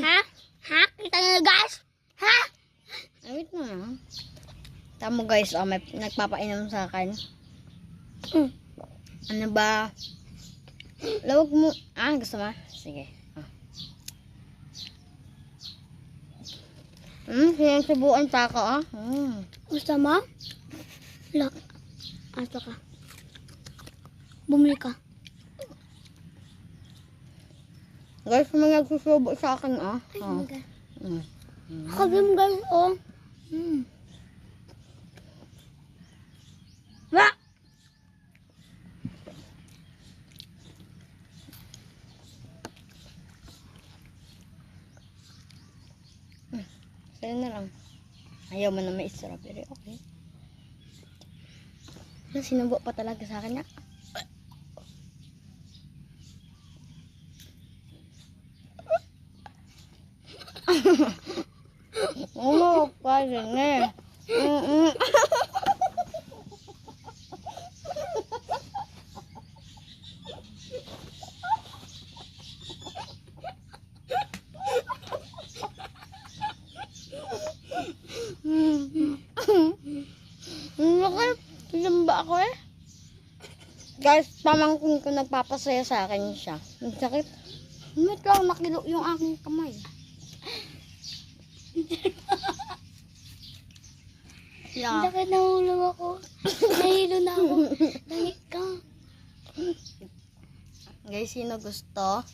Ha? Ha? Kita nyo guys? Ha? Ay, wait na. Tama guys, may nagpapainom sa akin. Ano ba? Lawag mo. Gusto mo? Sige. Sinusubuan pa ako, Gusto mo? Ato ka. Bumili ka. Guys, may nagsusubo sa akin, Okay. Ako din guys, Ba! Sa'yo na lang. Ayaw mo na may strawberry, okay? Sinubo pa talaga sa akin, Oo, pa rin eh. Lamba ako eh. Guys, pamangkin ko nagpapasaya sa akin siya. Ang sakit. Wait lang, nakilo yung aking kamay. Hindi ka nahulog ako. Nahilo na ako. Langit ka. Guys, sino gusto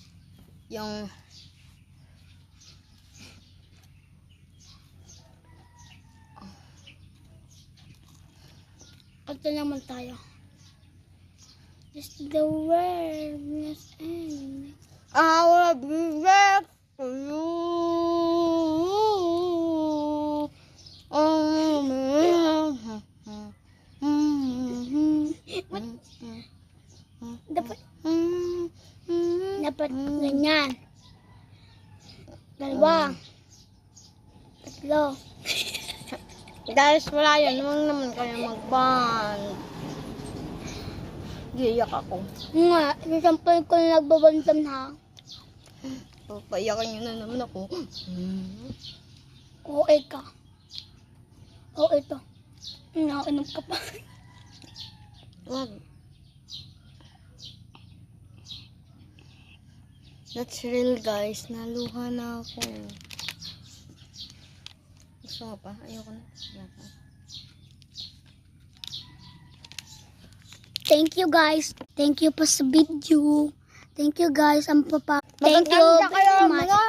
yung Kanta naman tayo. Just the words end. I will be back for you. Dapat ganyan. Dalawa. Tatlo. Guys, wala yan. Huwag naman kayo mag-bond. Giyak ako. Nga, isasampal ko na nagbabantam na. Papayakan nyo na naman ako. Oo, ka. Oo, ito. Nakainom ka pa. Wag. That's real guys. Naluha na ako. Gusto mo pa? Ayoko na. Thank you guys. Thank you pa sa video. Thank you guys. Ang papa. Thank you Maganda kayo, very much. mga